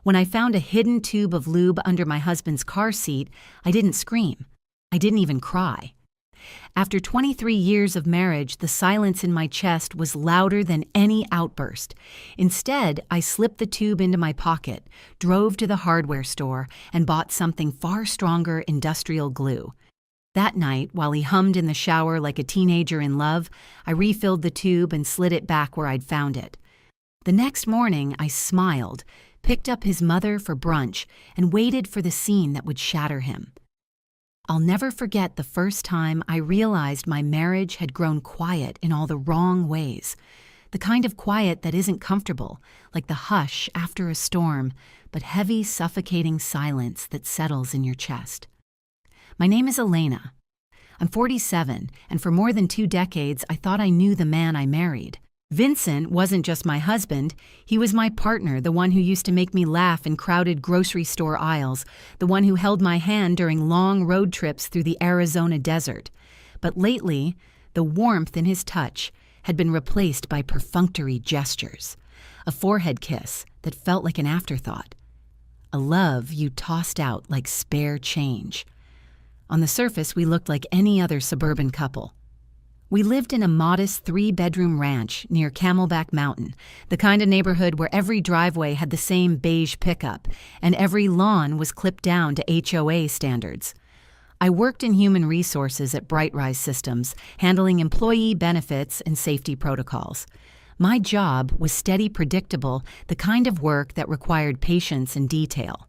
When I found a hidden tube of lube under my husband's car seat, I didn't scream. I didn't even cry. After 23 years of marriage, the silence in my chest was louder than any outburst. Instead, I slipped the tube into my pocket, drove to the hardware store, and bought something far stronger industrial glue. That night, while he hummed in the shower like a teenager in love, I refilled the tube and slid it back where I'd found it. The next morning, I smiled, picked up his mother for brunch, and waited for the scene that would shatter him. I'll never forget the first time I realized my marriage had grown quiet in all the wrong ways. The kind of quiet that isn't comfortable, like the hush after a storm, but heavy, suffocating silence that settles in your chest. My name is Elena. I'm 47, and for more than 2 decades, I thought I knew the man I married. Vincent wasn't just my husband, he was my partner, the one who used to make me laugh in crowded grocery store aisles, the one who held my hand during long road trips through the Arizona desert. But lately, the warmth in his touch had been replaced by perfunctory gestures, a forehead kiss that felt like an afterthought, a love you tossed out like spare change. On the surface, we looked like any other suburban couple. We lived in a modest 3-bedroom ranch near Camelback Mountain, the kind of neighborhood where every driveway had the same beige pickup, and every lawn was clipped down to HOA standards. I worked in human resources at Brightrise Systems, handling employee benefits and safety protocols. My job was steady, predictable, the kind of work that required patience and detail.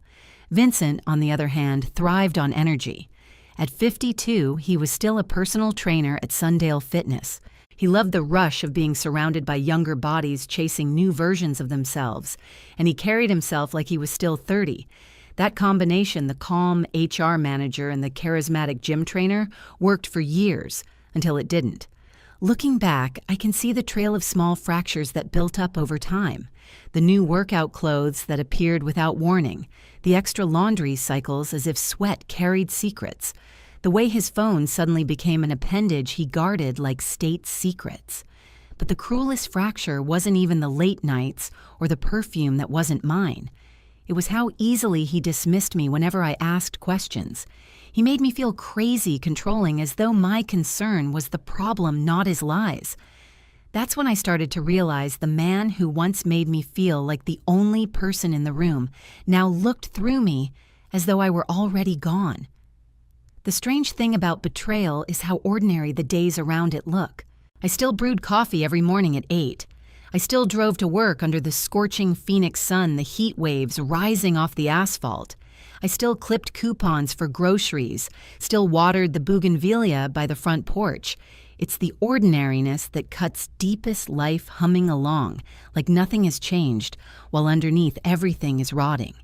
Vincent, on the other hand, thrived on energy. At 52, he was still a personal trainer at Sundale Fitness. He loved the rush of being surrounded by younger bodies chasing new versions of themselves, and he carried himself like he was still 30. That combination, the calm HR manager and the charismatic gym trainer, worked for years, until it didn't. Looking back, I can see the trail of small fractures that built up over time. The new workout clothes that appeared without warning, the extra laundry cycles as if sweat carried secrets, the way his phone suddenly became an appendage he guarded like state secrets. But the cruelest fracture wasn't even the late nights or the perfume that wasn't mine. It was how easily he dismissed me whenever I asked questions. He made me feel crazy, controlling, as though my concern was the problem, not his lies. That's when I started to realize the man who once made me feel like the only person in the room now looked through me as though I were already gone. The strange thing about betrayal is how ordinary the days around it look. I still brewed coffee every morning at 8. I still drove to work under the scorching Phoenix sun, the heat waves rising off the asphalt. I still clipped coupons for groceries, still watered the bougainvillea by the front porch. It's the ordinariness that cuts deepest life humming along, like nothing has changed, while underneath everything is rotting.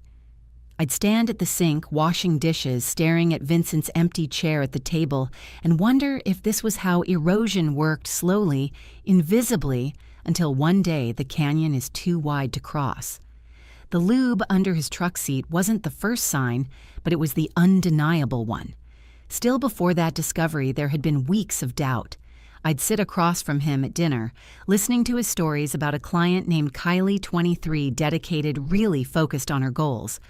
I'd stand at the sink, washing dishes, staring at Vincent's empty chair at the table, and wonder if this was how erosion worked slowly, invisibly, until one day the canyon is too wide to cross. The lube under his truck seat wasn't the first sign, but it was the undeniable one. Still before that discovery, there had been weeks of doubt. I'd sit across from him at dinner, listening to his stories about a client named Kylie, 23, dedicated, really focused on her goals.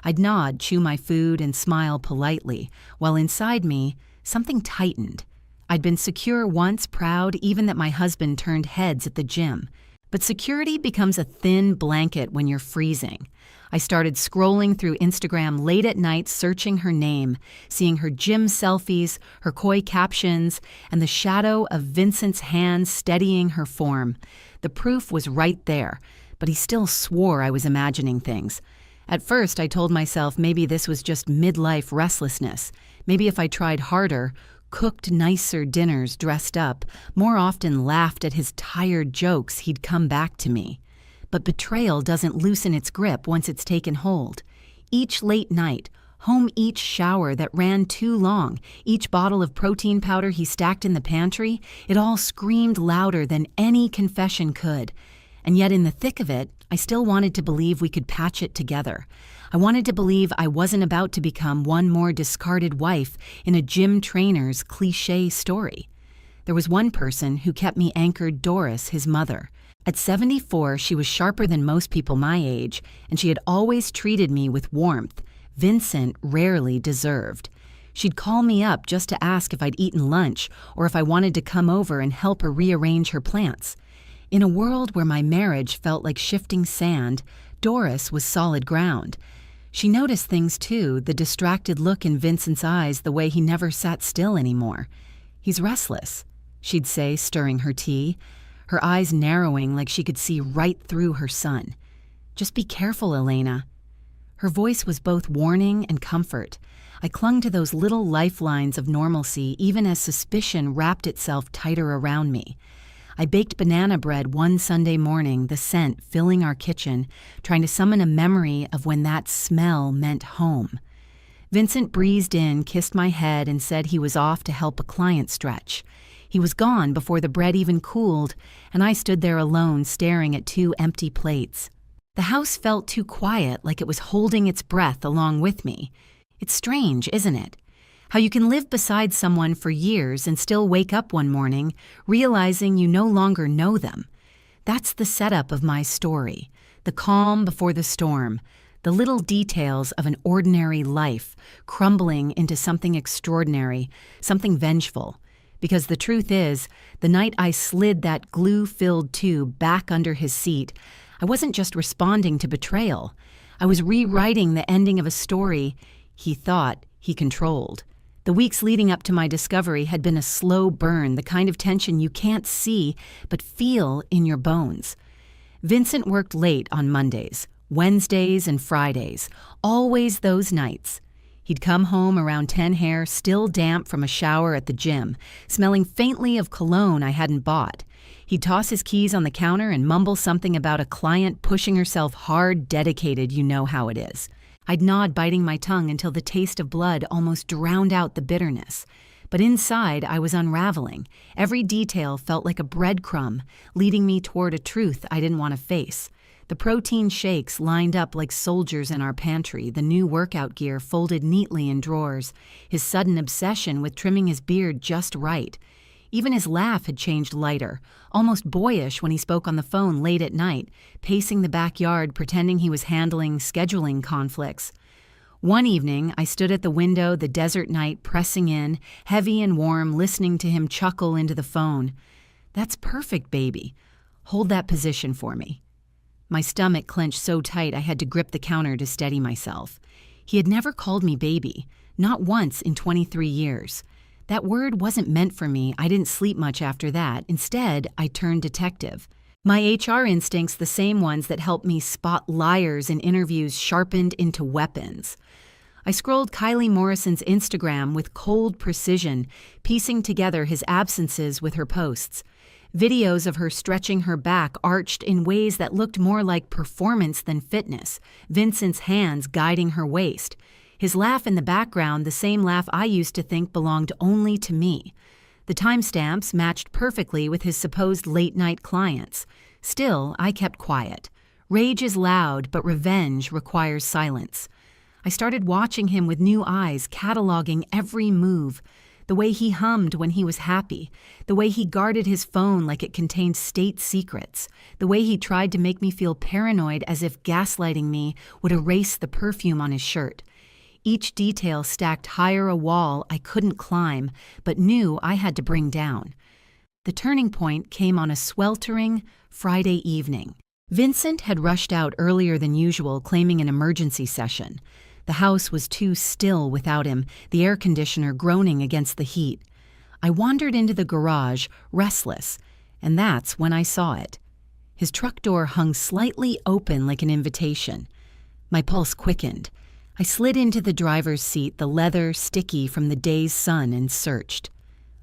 I'd nod, chew my food, and smile politely, while inside me, something tightened. I'd been secure once, proud even that my husband turned heads at the gym. But security becomes a thin blanket when you're freezing. I started scrolling through Instagram late at night, searching her name, seeing her gym selfies, her coy captions, and the shadow of Vincent's hand steadying her form. The proof was right there, but he still swore I was imagining things. At first, I told myself maybe this was just midlife restlessness. Maybe if I tried harder, cooked nicer dinners, dressed up, more often laughed at his tired jokes, he'd come back to me. But betrayal doesn't loosen its grip once it's taken hold. Each late night, home each shower that ran too long, each bottle of protein powder he stacked in the pantry, it all screamed louder than any confession could. And yet in the thick of it, I still wanted to believe we could patch it together. I wanted to believe I wasn't about to become one more discarded wife in a gym trainer's cliché story. There was one person who kept me anchored, Doris, his mother. At 74, she was sharper than most people my age, and she had always treated me with warmth Vincent rarely deserved. She'd call me up just to ask if I'd eaten lunch or if I wanted to come over and help her rearrange her plants. In a world where my marriage felt like shifting sand, Doris was solid ground. She noticed things too, the distracted look in Vincent's eyes, the way he never sat still anymore. "He's restless," she'd say, stirring her tea, her eyes narrowing like she could see right through her son. "Just be careful, Elena." Her voice was both warning and comfort. I clung to those little lifelines of normalcy even as suspicion wrapped itself tighter around me. I baked banana bread one Sunday morning, the scent filling our kitchen, trying to summon a memory of when that smell meant home. Vincent breezed in, kissed my head, and said he was off to help a client stretch. He was gone before the bread even cooled, and I stood there alone staring at 2 empty plates. The house felt too quiet, like it was holding its breath along with me. It's strange, isn't it? How you can live beside someone for years and still wake up one morning realizing you no longer know them. That's the setup of my story, the calm before the storm, the little details of an ordinary life crumbling into something extraordinary, something vengeful. Because the truth is, the night I slid that glue-filled tube back under his seat, I wasn't just responding to betrayal. I was rewriting the ending of a story he thought he controlled. The weeks leading up to my discovery had been a slow burn, the kind of tension you can't see but feel in your bones. Vincent worked late on Mondays, Wednesdays, and Fridays, always those nights. He'd come home around 10 hair, still damp from a shower at the gym, smelling faintly of cologne I hadn't bought. He'd toss his keys on the counter and mumble something about a client pushing herself hard, dedicated, you know how it is. I'd nod, biting my tongue until the taste of blood almost drowned out the bitterness. But inside, I was unraveling. Every detail felt like a breadcrumb, leading me toward a truth I didn't want to face. The protein shakes lined up like soldiers in our pantry, the new workout gear folded neatly in drawers, his sudden obsession with trimming his beard just right. Even his laugh had changed lighter, almost boyish when he spoke on the phone late at night, pacing the backyard pretending he was handling scheduling conflicts. One evening, I stood at the window, the desert night pressing in, heavy and warm, listening to him chuckle into the phone. "That's perfect, baby. Hold that position for me." My stomach clenched so tight I had to grip the counter to steady myself. He had never called me baby, not once in 23 years. That word wasn't meant for me. I didn't sleep much after that. Instead, I turned detective. My HR instincts, the same ones that helped me spot liars in interviews, sharpened into weapons. I scrolled Kylie Morrison's Instagram with cold precision, piecing together his absences with her posts. Videos of her stretching her back arched in ways that looked more like performance than fitness, Vincent's hands guiding her waist. His laugh in the background, the same laugh I used to think belonged only to me. The timestamps matched perfectly with his supposed late-night clients. Still, I kept quiet. Rage is loud, but revenge requires silence. I started watching him with new eyes, cataloging every move. The way he hummed when he was happy, the way he guarded his phone like it contained state secrets, the way he tried to make me feel paranoid as if gaslighting me would erase the perfume on his shirt. Each detail stacked higher a wall I couldn't climb, but knew I had to bring down. The turning point came on a sweltering Friday evening. Vincent had rushed out earlier than usual, claiming an emergency session. The house was too still without him, the air conditioner groaning against the heat. I wandered into the garage, restless, and that's when I saw it. His truck door hung slightly open like an invitation. My pulse quickened. I slid into the driver's seat, the leather sticky from the day's sun, and searched.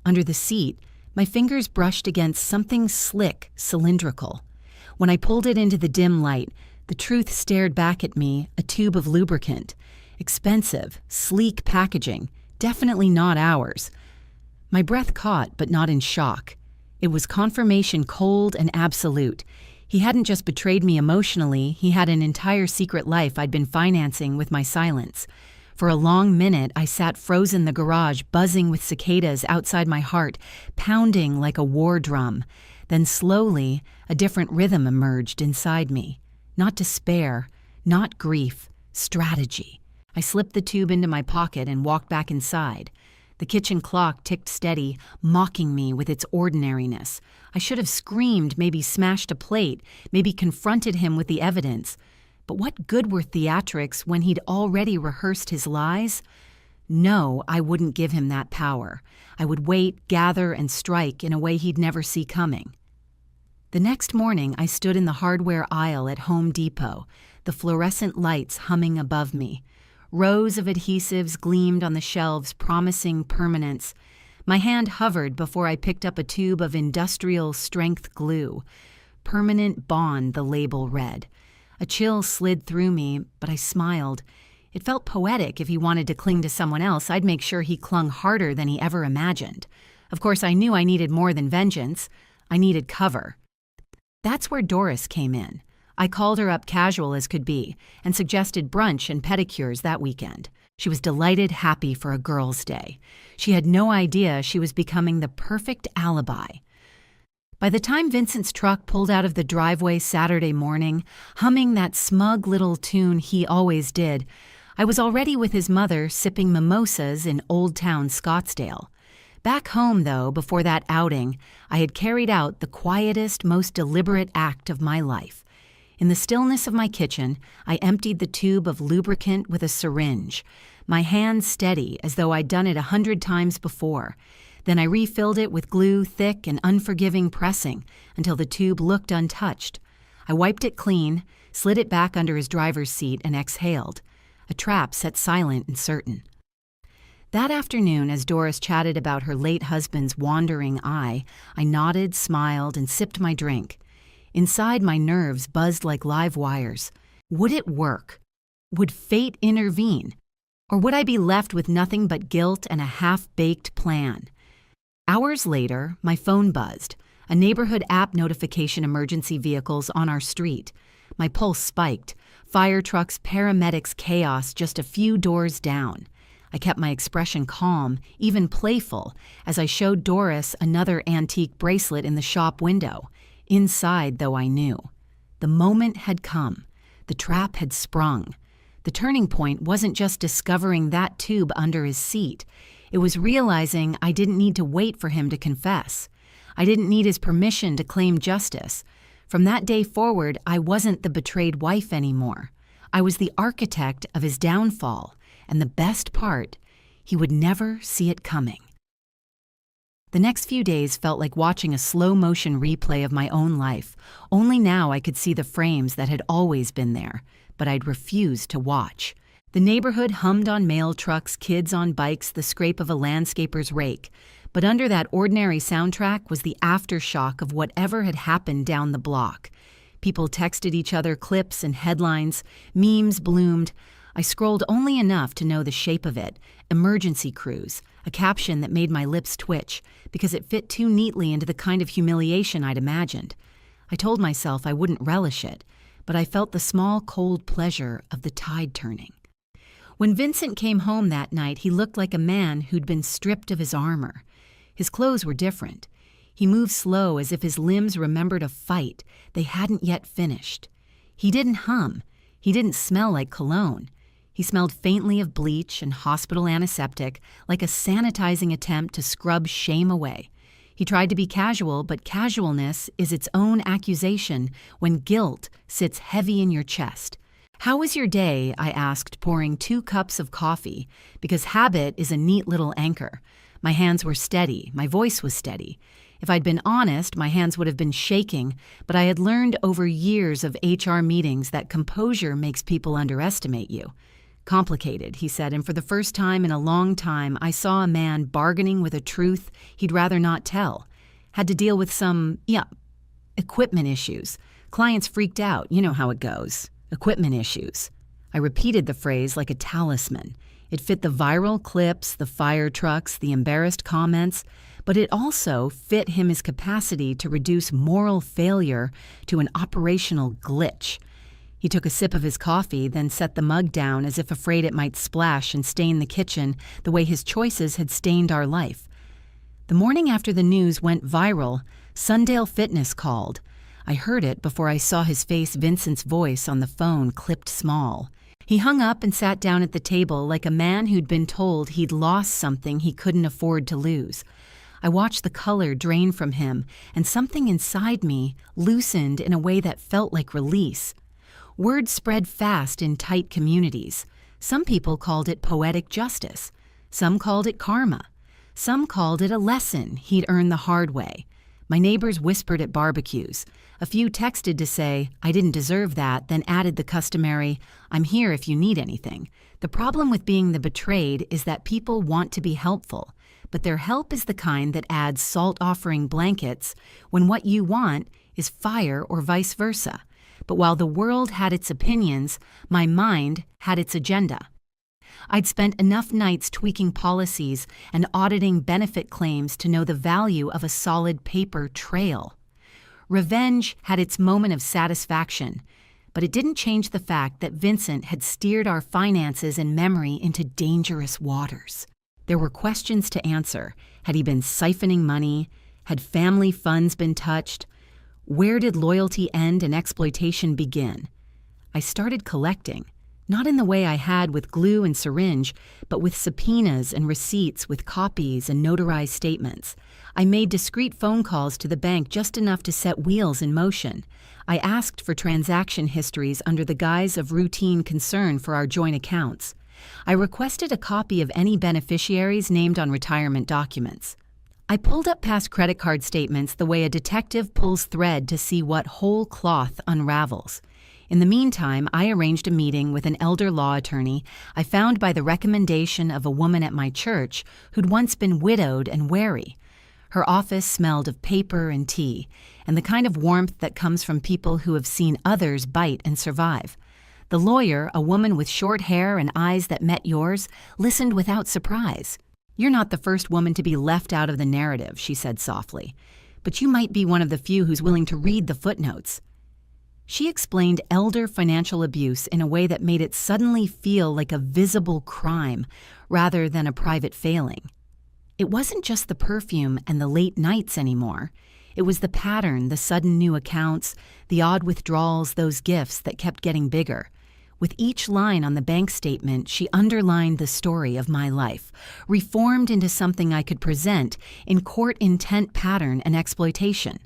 Under the seat, my fingers brushed against something slick, cylindrical. When I pulled it into the dim light, the truth stared back at me, a tube of lubricant. Expensive, sleek packaging, definitely not ours. My breath caught, but not in shock. It was confirmation, cold and absolute. He hadn't just betrayed me emotionally, he had an entire secret life I'd been financing with my silence. For a long minute, I sat frozen in the garage, buzzing with cicadas outside my heart, pounding like a war drum. Then slowly, a different rhythm emerged inside me. Not despair, not grief, strategy. I slipped the tube into my pocket and walked back inside. The kitchen clock ticked steady, mocking me with its ordinariness. I should have screamed, maybe smashed a plate, maybe confronted him with the evidence. But what good were theatrics when he'd already rehearsed his lies? No, I wouldn't give him that power. I would wait, gather, and strike in a way he'd never see coming. The next morning, I stood in the hardware aisle at Home Depot, the fluorescent lights humming above me. Rows of adhesives gleamed on the shelves, promising permanence. My hand hovered before I picked up a tube of industrial-strength glue. Permanent Bond, the label read. A chill slid through me, but I smiled. It felt poetic. If he wanted to cling to someone else, I'd make sure he clung harder than he ever imagined. Of course, I knew I needed more than vengeance. I needed cover. That's where Doris came in. I called her up casual as could be and suggested brunch and pedicures that weekend. She was delighted, happy for a girl's day. She had no idea she was becoming the perfect alibi. By the time Vincent's truck pulled out of the driveway Saturday morning, humming that smug little tune he always did, I was already with his mother sipping mimosas in Old Town Scottsdale. Back home, though, before that outing, I had carried out the quietest, most deliberate act of my life. In the stillness of my kitchen, I emptied the tube of lubricant with a syringe, my hand steady as though I'd done it 100 times before. Then I refilled it with glue, thick and unforgiving pressing, until the tube looked untouched. I wiped it clean, slid it back under his driver's seat, and exhaled. A trap set silent and certain. That afternoon, as Doris chatted about her late husband's wandering eye, I nodded, smiled, and sipped my drink. Inside, my nerves buzzed like live wires. Would it work? Would fate intervene? Or would I be left with nothing but guilt and a half-baked plan? Hours later, my phone buzzed. A neighborhood app notification emergency vehicles on our street. My pulse spiked. Fire trucks, paramedics, chaos just a few doors down. I kept my expression calm, even playful, as I showed Doris another antique bracelet in the shop window. Inside, though, I knew. The moment had come. The trap had sprung. The turning point wasn't just discovering that tube under his seat. It was realizing I didn't need to wait for him to confess. I didn't need his permission to claim justice. From that day forward, I wasn't the betrayed wife anymore. I was the architect of his downfall, and the best part, he would never see it coming. The next few days felt like watching a slow-motion replay of my own life. Only now I could see the frames that had always been there, but I'd refused to watch. The neighborhood hummed on mail trucks, kids on bikes, the scrape of a landscaper's rake. But under that ordinary soundtrack was the aftershock of whatever had happened down the block. People texted each other clips and headlines. Memes bloomed. I scrolled only enough to know the shape of it. Emergency crews, a caption that made my lips twitch because it fit too neatly into the kind of humiliation I'd imagined. I told myself I wouldn't relish it, but I felt the small, cold pleasure of the tide turning. When Vincent came home that night, he looked like a man who'd been stripped of his armor. His clothes were different. He moved slow as if his limbs remembered a fight they hadn't yet finished. He didn't hum. He didn't smell like cologne. He smelled faintly of bleach and hospital antiseptic, like a sanitizing attempt to scrub shame away. He tried to be casual, but casualness is its own accusation when guilt sits heavy in your chest. "How was your day?" I asked, pouring 2 cups of coffee, because habit is a neat little anchor. My hands were steady. My voice was steady. If I'd been honest, my hands would have been shaking, but I had learned over years of HR meetings that composure makes people underestimate you. "Complicated," he said, and for the first time in a long time, I saw a man bargaining with a truth he'd rather not tell. Had to deal with some, equipment issues. Clients freaked out. You know how it goes. Equipment issues. I repeated the phrase like a talisman. It fit the viral clips, the fire trucks, the embarrassed comments, but it also fit him his capacity to reduce moral failure to an operational glitch. He took a sip of his coffee, then set the mug down as if afraid it might splash and stain the kitchen the way his choices had stained our life. The morning after the news went viral, Sundale Fitness called. I heard it before I saw his face. Vincent's voice on the phone clipped small. He hung up and sat down at the table like a man who'd been told he'd lost something he couldn't afford to lose. I watched the color drain from him, and something inside me loosened in a way that felt like release. Word spread fast in tight communities. Some people called it poetic justice. Some called it karma. Some called it a lesson he'd earned the hard way. My neighbors whispered at barbecues. A few texted to say, "I didn't deserve that," then added the customary, "I'm here if you need anything." The problem with being the betrayed is that people want to be helpful, but their help is the kind that adds salt-offering blankets when what you want is fire or vice versa. But while the world had its opinions, my mind had its agenda. I'd spent enough nights tweaking policies and auditing benefit claims to know the value of a solid paper trail. Revenge had its moment of satisfaction, but it didn't change the fact that Vincent had steered our finances and memory into dangerous waters. There were questions to answer. Had he been siphoning money? Had family funds been touched? Where did loyalty end and exploitation begin? I started collecting, not in the way I had with glue and syringe, but with subpoenas and receipts, with copies and notarized statements. I made discreet phone calls to the bank, just enough to set wheels in motion. I asked for transaction histories under the guise of routine concern for our joint accounts. I requested a copy of any beneficiaries named on retirement documents. I pulled up past credit card statements the way a detective pulls thread to see what whole cloth unravels. In the meantime, I arranged a meeting with an elder law attorney I found by the recommendation of a woman at my church who'd once been widowed and wary. Her office smelled of paper and tea, and the kind of warmth that comes from people who have seen others bite and survive. The lawyer, a woman with short hair and eyes that met yours, listened without surprise. "You're not the first woman to be left out of the narrative," she said softly, "but you might be one of the few who's willing to read the footnotes." She explained elder financial abuse in a way that made it suddenly feel like a visible crime rather than a private failing. It wasn't just the perfume and the late nights anymore. It was the pattern, the sudden new accounts, the odd withdrawals, those gifts that kept getting bigger. With each line on the bank statement, she underlined the story of my life, reformed into something I could present in court: intent, pattern, and exploitation.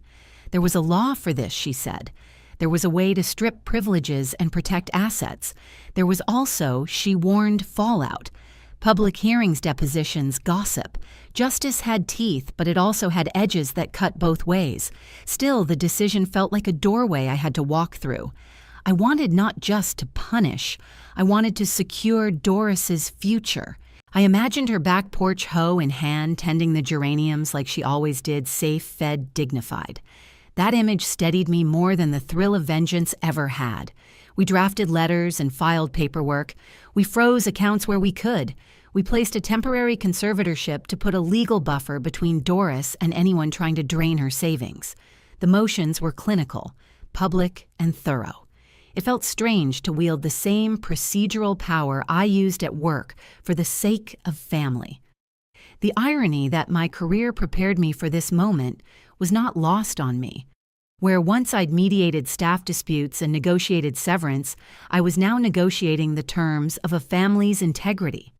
There was a law for this, she said. There was a way to strip privileges and protect assets. There was also, she warned, fallout. Public hearings, depositions, gossip. Justice had teeth, but it also had edges that cut both ways. Still, the decision felt like a doorway I had to walk through. I wanted not just to punish, I wanted to secure Doris's future. I imagined her back porch, hoe in hand, tending the geraniums like she always did, safe, fed, dignified. That image steadied me more than the thrill of vengeance ever had. We drafted letters and filed paperwork. We froze accounts where we could. We placed a temporary conservatorship to put a legal buffer between Doris and anyone trying to drain her savings. The motions were clinical, public, and thorough. It felt strange to wield the same procedural power I used at work for the sake of family. The irony that my career prepared me for this moment was not lost on me. Where once I'd mediated staff disputes and negotiated severance, I was now negotiating the terms of a family's integrity.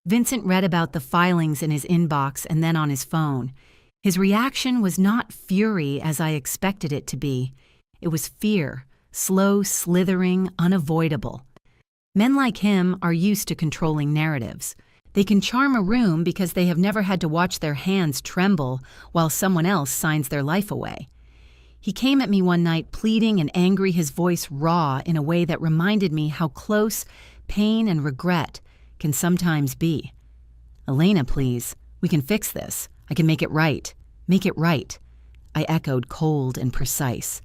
Vincent read about the filings in his inbox and then on his phone. His reaction was not fury as I expected it to be. It was fear, slow, slithering, unavoidable. Men like him are used to controlling narratives. They can charm a room because they have never had to watch their hands tremble while someone else signs their life away. He came at me one night pleading and angry, his voice raw in a way that reminded me how close pain and regret can sometimes be. "Elena, please, we can fix this. I can make it right. Make it right." I echoed, cold and precise.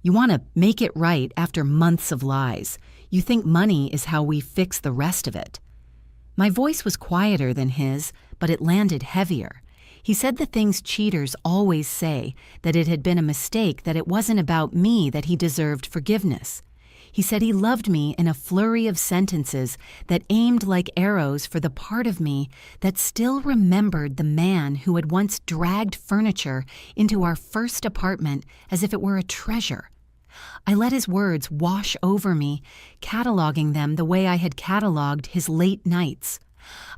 "You want to make it right after months of lies. You think money is how we fix the rest of it." My voice was quieter than his, but it landed heavier. He said the things cheaters always say, that it had been a mistake, that it wasn't about me, that he deserved forgiveness. He said he loved me in a flurry of sentences that aimed like arrows for the part of me that still remembered the man who had once dragged furniture into our first apartment as if it were a treasure. I let his words wash over me, cataloging them the way I had cataloged his late nights.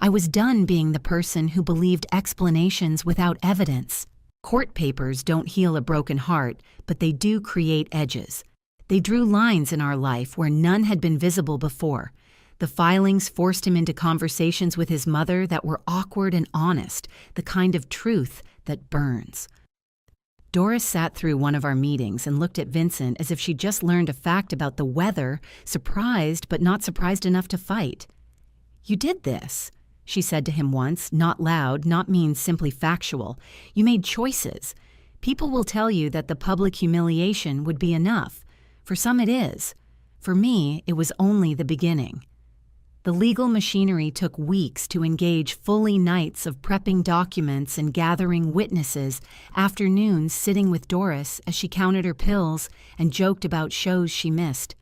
I was done being the person who believed explanations without evidence. Court papers don't heal a broken heart, but they do create edges. They drew lines in our life where none had been visible before. The filings forced him into conversations with his mother that were awkward and honest, the kind of truth that burns. Doris sat through one of our meetings and looked at Vincent as if she'd just learned a fact about the weather, surprised but not surprised enough to fight. "You did this," she said to him once, not loud, not mean, simply factual. "You made choices. People will tell you that the public humiliation would be enough. For some it is. For me, it was only the beginning." The legal machinery took weeks to engage, fully nights of prepping documents and gathering witnesses, afternoons sitting with Doris as she counted her pills and joked about shows she missed.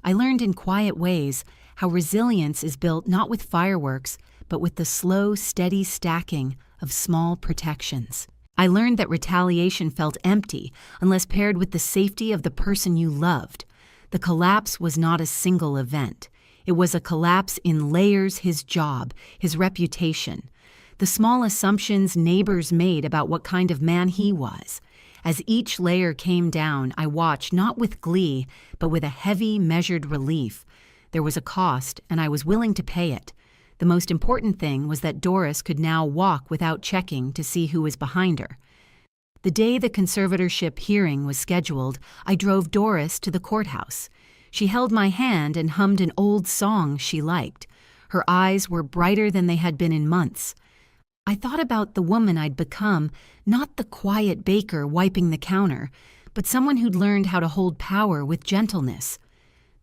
I learned in quiet ways how resilience is built not with fireworks, but with the slow, steady stacking of small protections. I learned that retaliation felt empty unless paired with the safety of the person you loved. The collapse was not a single event. It was a collapse in layers: his job, his reputation, the small assumptions neighbors made about what kind of man he was. As each layer came down, I watched not with glee, but with a heavy, measured relief. There was a cost, and I was willing to pay it. The most important thing was that Doris could now walk without checking to see who was behind her. The day the conservatorship hearing was scheduled, I drove Doris to the courthouse. She held my hand and hummed an old song she liked. Her eyes were brighter than they had been in months. I thought about the woman I'd become, not the quiet baker wiping the counter, but someone who'd learned how to hold power with gentleness.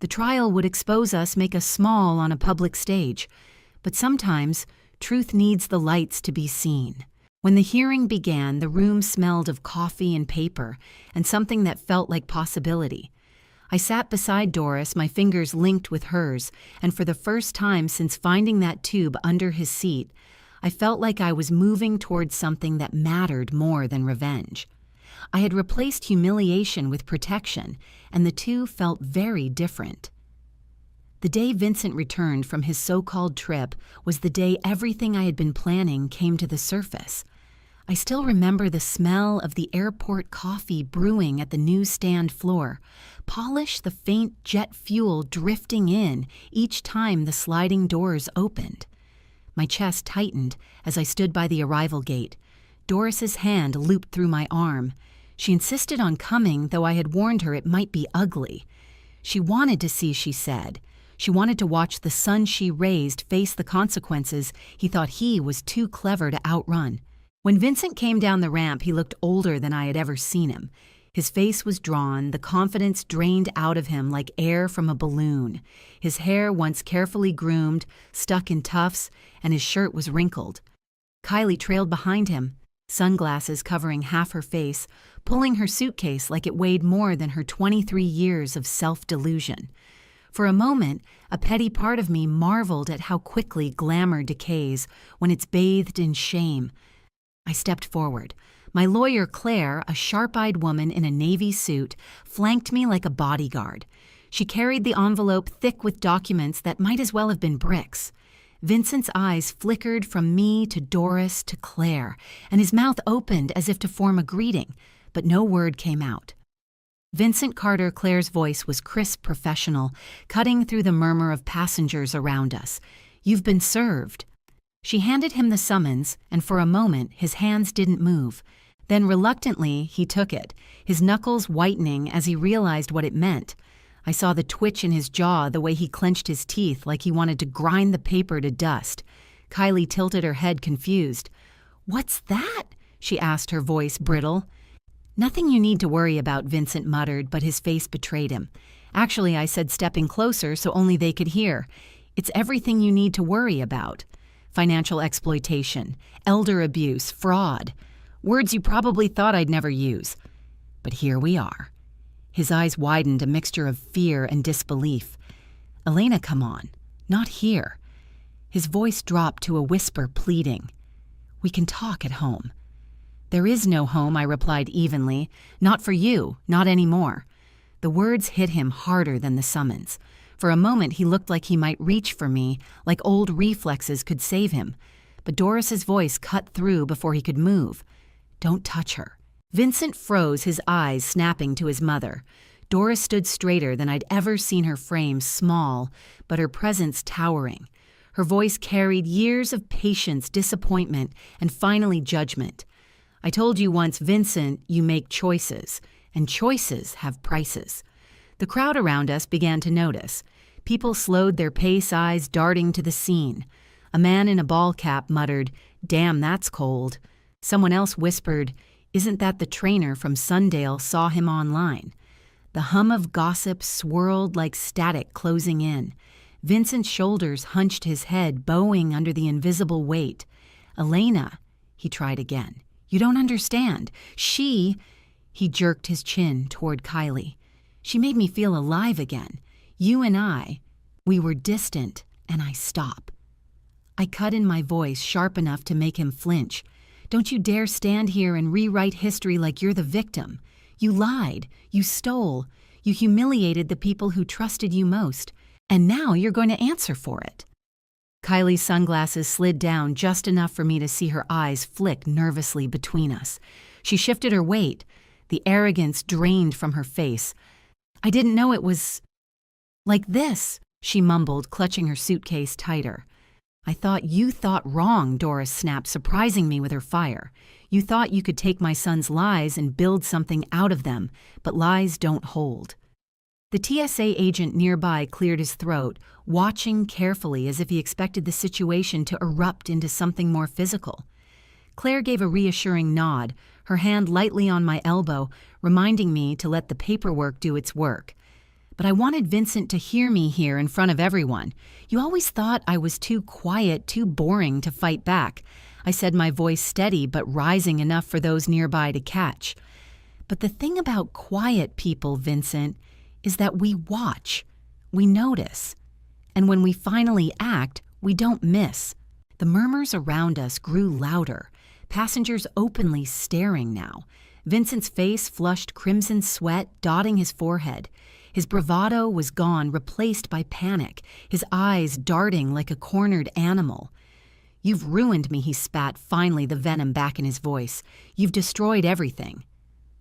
The trial would expose us, make us small on a public stage. But sometimes, truth needs the lights to be seen. When the hearing began, the room smelled of coffee and paper, and something that felt like possibility. I sat beside Doris, my fingers linked with hers, and for the first time since finding that tube under his seat, I felt like I was moving towards something that mattered more than revenge. I had replaced humiliation with protection, and the two felt very different. The day Vincent returned from his so-called trip was the day everything I had been planning came to the surface. I still remember the smell of the airport coffee brewing at the newsstand floor, polish the faint jet fuel drifting in each time the sliding doors opened. My chest tightened as I stood by the arrival gate. Doris's hand looped through my arm. She insisted on coming, though I had warned her it might be ugly. She wanted to see, she said. She wanted to watch the son she raised face the consequences he thought he was too clever to outrun. When Vincent came down the ramp, he looked older than I had ever seen him. His face was drawn, the confidence drained out of him like air from a balloon. His hair, once carefully groomed, stuck in tufts, and his shirt was wrinkled. Kylie trailed behind him, sunglasses covering half her face, pulling her suitcase like it weighed more than her 23 years of self-delusion. For a moment, a petty part of me marveled at how quickly glamour decays when it's bathed in shame. I stepped forward. My lawyer, Claire, a sharp-eyed woman in a navy suit, flanked me like a bodyguard. She carried the envelope thick with documents that might as well have been bricks. Vincent's eyes flickered from me to Doris to Claire, and his mouth opened as if to form a greeting, but no word came out. Vincent Carter, Claire's voice was crisp, professional, cutting through the murmur of passengers around us. "You've been served." She handed him the summons, and for a moment his hands didn't move. Then reluctantly he took it, his knuckles whitening as he realized what it meant. I saw the twitch in his jaw, the way he clenched his teeth like he wanted to grind the paper to dust. Kylie tilted her head, confused. "What's that?" she asked, her voice brittle. "Nothing you need to worry about," Vincent muttered, but his face betrayed him. "Actually," I said, stepping closer so only they could hear, "it's everything you need to worry about. Financial exploitation, elder abuse, fraud. Words you probably thought I'd never use. But here we are." His eyes widened, a mixture of fear and disbelief. "Elena, come on. Not here." His voice dropped to a whisper, pleading. "We can talk at home." "There is no home," I replied evenly. "Not for you, not anymore." The words hit him harder than the summons. For a moment he looked like he might reach for me, like old reflexes could save him. But Doris's voice cut through before he could move. "Don't touch her." Vincent froze, his eyes snapping to his mother. Doris stood straighter than I'd ever seen her frame, small, but her presence towering. Her voice carried years of patience, disappointment, and finally judgment. "I told you once, Vincent, you make choices, and choices have prices." The crowd around us began to notice. People slowed their pace, eyes darting to the scene. A man in a ball cap muttered, "Damn, that's cold." Someone else whispered, "Isn't that the trainer from Sundale, saw him online?" The hum of gossip swirled like static closing in. Vincent's shoulders hunched, his head bowing under the invisible weight. "Elena," he tried again. "You don't understand. He jerked his chin toward Kylie. "She made me feel alive again. You and I, we were distant, and I stop." I cut in my voice sharp enough to make him flinch. "Don't you dare stand here and rewrite history like you're the victim. You lied, you stole, you humiliated the people who trusted you most, and now you're going to answer for it." Kylie's sunglasses slid down just enough for me to see her eyes flick nervously between us. She shifted her weight. The arrogance drained from her face. "I didn't know it was like this," she mumbled, clutching her suitcase tighter. "I thought you thought wrong," Doris snapped, surprising me with her fire. "You thought you could take my son's lies and build something out of them, but lies don't hold." The TSA agent nearby cleared his throat, watching carefully as if he expected the situation to erupt into something more physical. Claire gave a reassuring nod, her hand lightly on my elbow, reminding me to let the paperwork do its work. But I wanted Vincent to hear me here in front of everyone. "You always thought I was too quiet, too boring to fight back." I said, my voice steady but rising enough for those nearby to catch. "But the thing about quiet people, Vincent, is that we watch, we notice, and when we finally act, we don't miss." The murmurs around us grew louder, passengers openly staring now. Vincent's face flushed crimson sweat, dotting his forehead. His bravado was gone, replaced by panic, his eyes darting like a cornered animal. "You've ruined me," he spat, finally the venom back in his voice. "You've destroyed everything."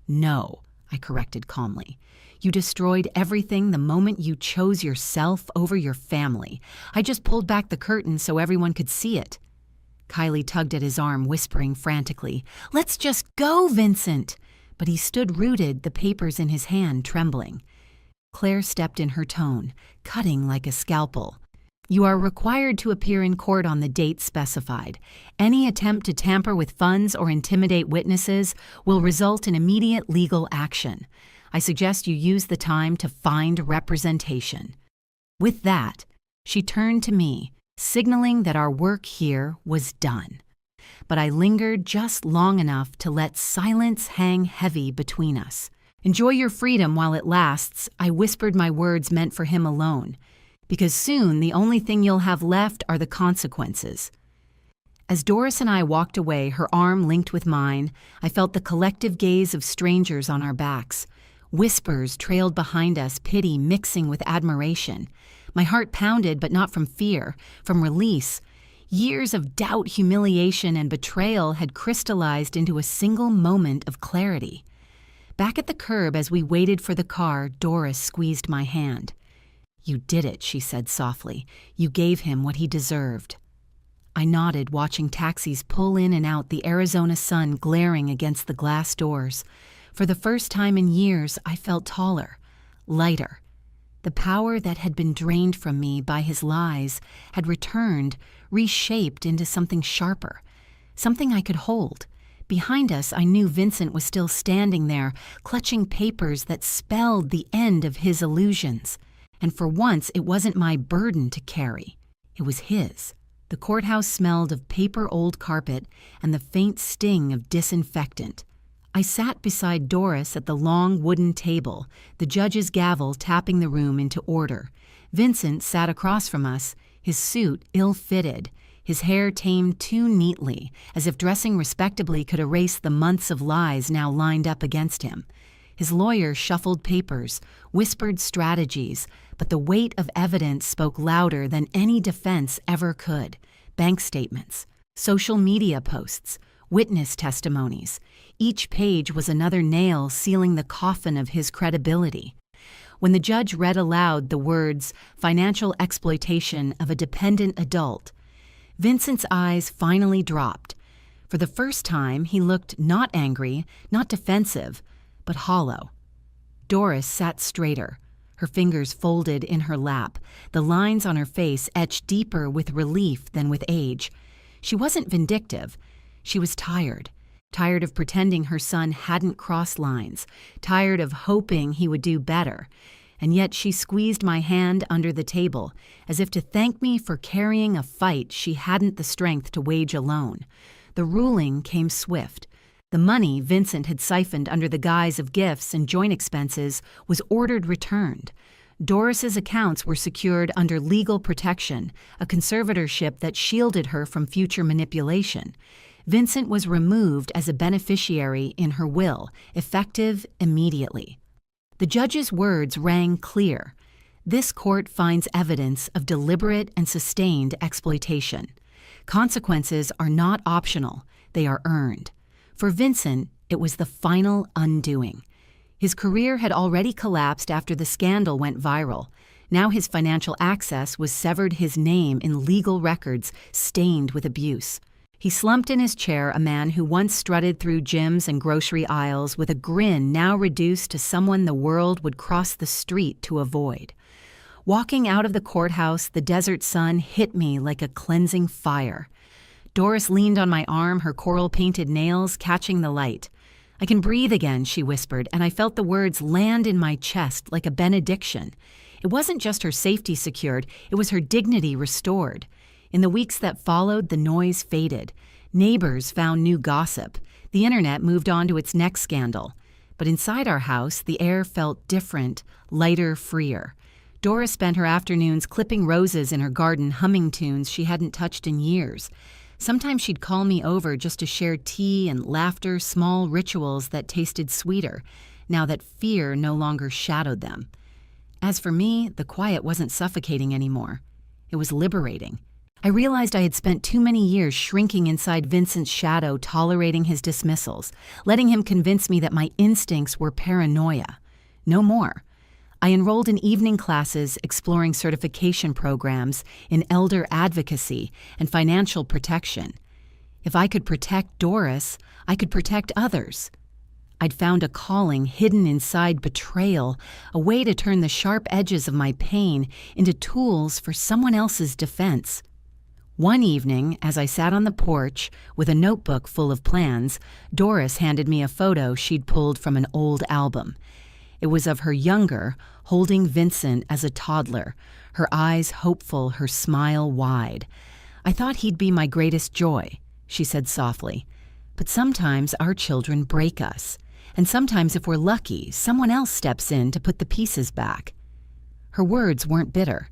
"No," I corrected calmly. "You destroyed everything the moment you chose yourself over your family. I just pulled back the curtain so everyone could see it." Kylie tugged at his arm, whispering frantically, "Let's just go, Vincent!" But he stood rooted, the papers in his hand trembling. Claire stepped in, her tone cutting like a scalpel. "You are required to appear in court on the date specified. Any attempt to tamper with funds or intimidate witnesses will result in immediate legal action. I suggest you use the time to find representation." With that, she turned to me, signaling that our work here was done. But I lingered just long enough to let silence hang heavy between us. "Enjoy your freedom while it lasts," I whispered, my words meant for him alone, "because soon the only thing you'll have left are the consequences." As Doris and I walked away, her arm linked with mine, I felt the collective gaze of strangers on our backs. Whispers trailed behind us, pity mixing with admiration. My heart pounded, but not from fear, from release. Years of doubt, humiliation, and betrayal had crystallized into a single moment of clarity. Back at the curb, as we waited for the car, Doris squeezed my hand. "You did it," she said softly. "You gave him what he deserved." I nodded, watching taxis pull in and out, the Arizona sun glaring against the glass doors. For the first time in years, I felt taller, lighter. The power that had been drained from me by his lies had returned, reshaped into something sharper, something I could hold. Behind us, I knew Vincent was still standing there, clutching papers that spelled the end of his illusions. And for once, it wasn't my burden to carry. It was his. The courthouse smelled of paper, old carpet, and the faint sting of disinfectant. I sat beside Doris at the long wooden table, the judge's gavel tapping the room into order. Vincent sat across from us, his suit ill-fitted, his hair tamed too neatly, as if dressing respectably could erase the months of lies now lined up against him. His lawyer shuffled papers, whispered strategies, but the weight of evidence spoke louder than any defense ever could. Bank statements, social media posts, witness testimonies. Each page was another nail sealing the coffin of his credibility. When the judge read aloud the words, "financial exploitation of a dependent adult," Vincent's eyes finally dropped. For the first time, he looked not angry, not defensive, but hollow. Doris sat straighter, her fingers folded in her lap, the lines on her face etched deeper with relief than with age. She wasn't vindictive. She was tired of pretending her son hadn't crossed lines, tired of hoping he would do better. And yet she squeezed my hand under the table, as if to thank me for carrying a fight she hadn't the strength to wage alone. The ruling came swift. The money Vincent had siphoned under the guise of gifts and joint expenses was ordered returned. Doris's accounts were secured under legal protection, a conservatorship that shielded her from future manipulation. Vincent was removed as a beneficiary in her will, effective immediately. The judge's words rang clear. This court finds evidence of deliberate and sustained exploitation. Consequences are not optional, they are earned. For Vincent, it was the final undoing. His career had already collapsed after the scandal went viral. Now his financial access was severed, his name in legal records stained with abuse. He slumped in his chair, a man who once strutted through gyms and grocery aisles with a grin now reduced to someone the world would cross the street to avoid. Walking out of the courthouse, the desert sun hit me like a cleansing fire. Doris leaned on my arm, her coral-painted nails catching the light. "I can breathe again," she whispered, and I felt the words land in my chest like a benediction. It wasn't just her safety secured, it was her dignity restored. In the weeks that followed, the noise faded. Neighbors found new gossip. The internet moved on to its next scandal. But inside our house, the air felt different, lighter, freer. Doris spent her afternoons clipping roses in her garden, humming tunes she hadn't touched in years. Sometimes she'd call me over just to share tea and laughter, small rituals that tasted sweeter, now that fear no longer shadowed them. As for me, the quiet wasn't suffocating anymore. It was liberating. I realized I had spent too many years shrinking inside Vincent's shadow, tolerating his dismissals, letting him convince me that my instincts were paranoia. No more. I enrolled in evening classes exploring certification programs in elder advocacy and financial protection. If I could protect Doris, I could protect others. I'd found a calling hidden inside betrayal, a way to turn the sharp edges of my pain into tools for someone else's defense. One evening, as I sat on the porch with a notebook full of plans, Doris handed me a photo she'd pulled from an old album. It was of her younger, holding Vincent as a toddler, her eyes hopeful, her smile wide. "I thought he'd be my greatest joy," she said softly. "But sometimes our children break us, and sometimes if we're lucky, someone else steps in to put the pieces back." Her words weren't bitter.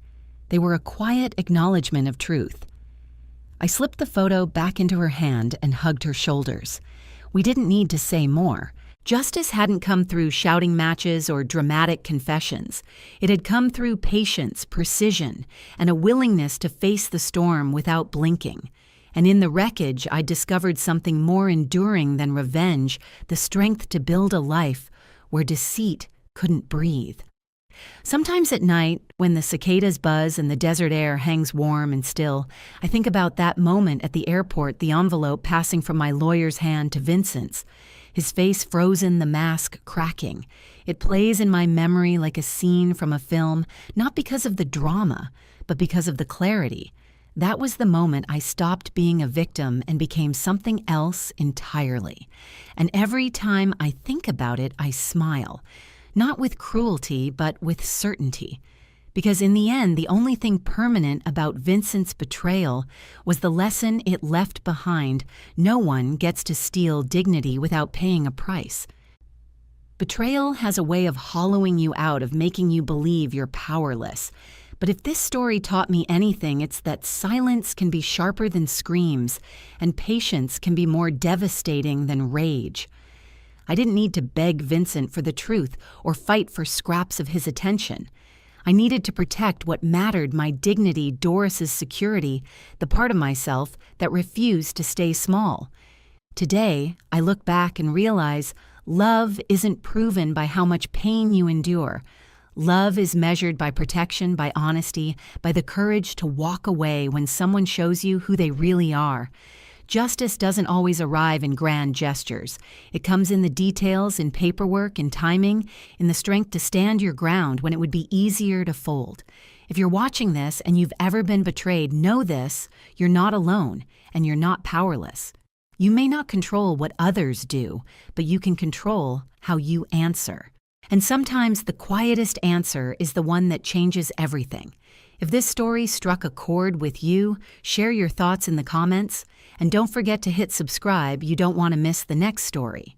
They were a quiet acknowledgement of truth. I slipped the photo back into her hand and hugged her shoulders. We didn't need to say more. Justice hadn't come through shouting matches or dramatic confessions. It had come through patience, precision, and a willingness to face the storm without blinking. And in the wreckage, I discovered something more enduring than revenge, the strength to build a life where deceit couldn't breathe. Sometimes at night, when the cicadas buzz and the desert air hangs warm and still, I think about that moment at the airport, the envelope passing from my lawyer's hand to Vincent's. His face frozen, the mask cracking. It plays in my memory like a scene from a film, not because of the drama, but because of the clarity. That was the moment I stopped being a victim and became something else entirely. And every time I think about it, I smile. Not with cruelty, but with certainty. Because in the end, the only thing permanent about Vincent's betrayal was the lesson it left behind: no one gets to steal dignity without paying a price. Betrayal has a way of hollowing you out, of making you believe you're powerless. But if this story taught me anything, it's that silence can be sharper than screams, and patience can be more devastating than rage. I didn't need to beg Vincent for the truth or fight for scraps of his attention. I needed to protect what mattered: my dignity, Doris's security, the part of myself that refused to stay small. Today, I look back and realize love isn't proven by how much pain you endure. Love is measured by protection, by honesty, by the courage to walk away when someone shows you who they really are. Justice doesn't always arrive in grand gestures. It comes in the details, in paperwork, in timing, in the strength to stand your ground when it would be easier to fold. If you're watching this and you've ever been betrayed, know this: you're not alone, and you're not powerless. You may not control what others do, but you can control how you answer. And sometimes the quietest answer is the one that changes everything. If this story struck a chord with you, share your thoughts in the comments, and don't forget to hit subscribe. You don't want to miss the next story.